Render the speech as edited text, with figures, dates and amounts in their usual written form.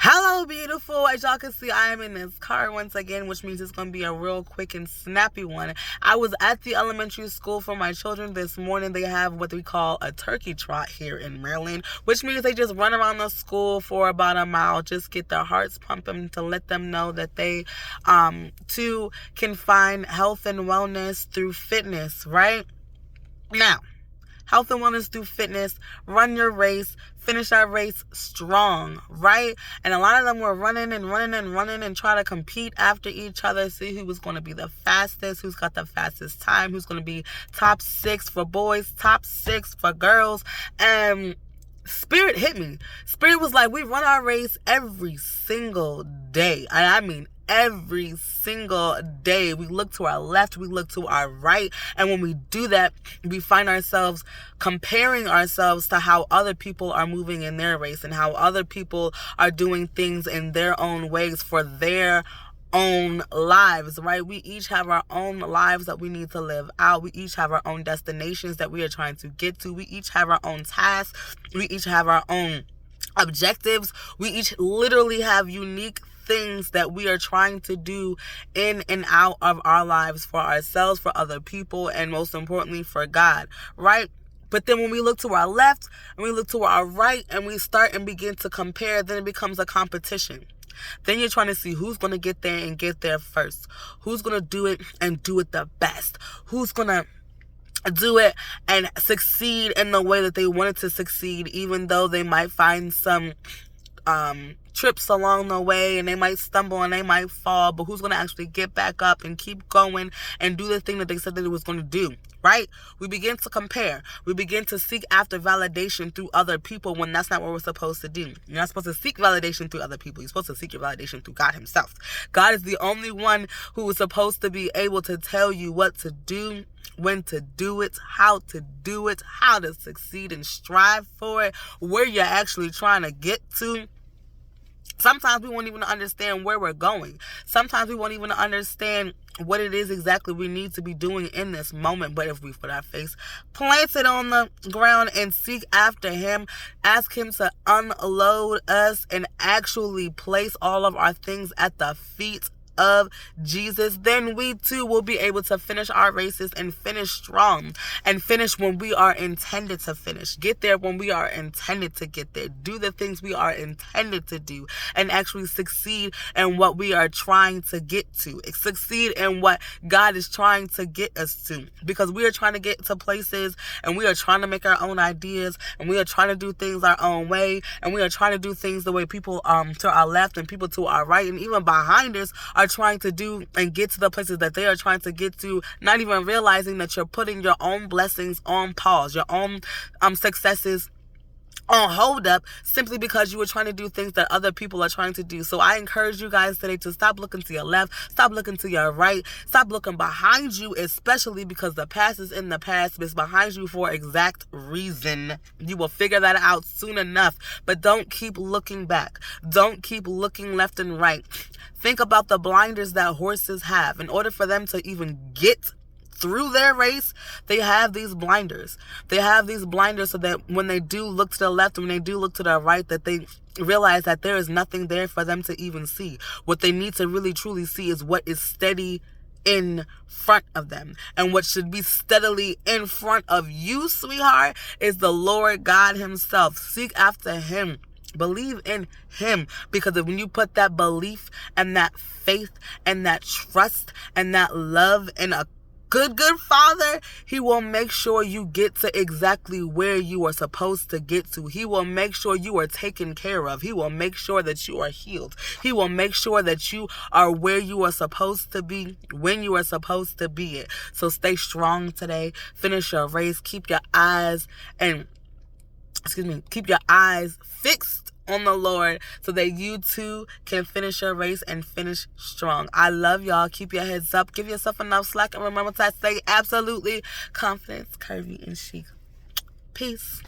Hello, beautiful. As y'all can see, I am in this car once again, which means it's going to be a real quick and snappy one. I was at the elementary school for my children this morning. They have what we call a turkey trot here in Maryland, which means they just run around the school for about a mile, just get their hearts pumping to let them know that they, too, can find health and wellness through fitness, right? Now, health and wellness through fitness, run your race, finish our race strong, right? And a lot of them were running and try to compete after each other, see who was going to be the fastest, who's got the fastest time, who's going to be top 6 for boys, top 6 for girls. And Spirit hit me. Spirit was like, we run our race every single day. I mean, every single day. We look to our left, we look to our right, and when we do that, we find ourselves comparing ourselves to how other people are moving in their race and how other people are doing things in their own ways for their own lives, right? We each have our own lives that we need to live out. We each have our own destinations that we are trying to get to. We each have our own tasks. We each have our own objectives. We each literally have unique things that we are trying to do in and out of our lives for ourselves, for other people, and most importantly for God, right? But then when we look to our left and we look to our right and we start and begin to compare, then it becomes a competition. Then you're trying to see who's going to get there and get there first. Who's going to do it and do it the best. Who's going to do it and succeed in the way that they wanted to succeed, even though they might find some trips along the way and they might stumble and they might fall, but who's going to actually get back up and keep going and do the thing that they said that it was going to do, right? We begin to compare. We begin to seek after validation through other people when that's not what we're supposed to do. You're not supposed to seek validation through other people. You're supposed to seek your validation through God himself. God is the only one who is supposed to be able to tell you what to do, when to do it, how to do it, how to succeed and strive for it, where you're actually trying to get to. Sometimes we won't even understand where we're going. Sometimes we won't even understand what it is exactly we need to be doing in this moment. But if we put our face planted on the ground and seek after him, ask him to unload us and actually place all of our things at the feet of Jesus, then we too will be able to finish our races and finish strong and finish when we are intended to finish. Get there when we are intended to get there. Do the things we are intended to do and actually succeed in what we are trying to get to. Succeed in what God is trying to get us to, because we are trying to get to places and we are trying to make our own ideas and we are trying to do things our own way and we are trying to do things the way people to our left and people to our right and even behind us are trying to do and get to the places that they are trying to get to, not even realizing that you're putting your own blessings on pause, your own successes on hold up, simply because you were trying to do things that other people are trying to do. So I encourage you guys today to stop looking to your left, stop looking to your right, stop looking behind you, especially because the past is in the past. It's behind you for exact reason. You will figure that out soon enough, but don't keep looking back. Don't keep looking left and right. Think about the blinders that horses have. In order for them to even get through their race, they have these blinders. They have these blinders so that when they do look to the left and when they do look to the right, that they realize that there is nothing there for them to even see. What they need to really truly see is what is steady in front of them. And what should be steadily in front of you, sweetheart, is the Lord God himself. Seek after him. Believe in him, because when you put that belief and that faith and that trust and that love in a good Father, he will make sure you get to exactly where you are supposed to get to. He will make sure you are taken care of. He will make sure that you are healed. He will make sure that you are where you are supposed to be, when you are supposed to be it. So stay strong today. Finish your race. Keep your eyes fixed on the Lord so that you too can finish your race and finish strong. I love y'all. Keep your heads up. Give yourself enough slack and remember to stay absolutely confident, curvy, and chic. Peace.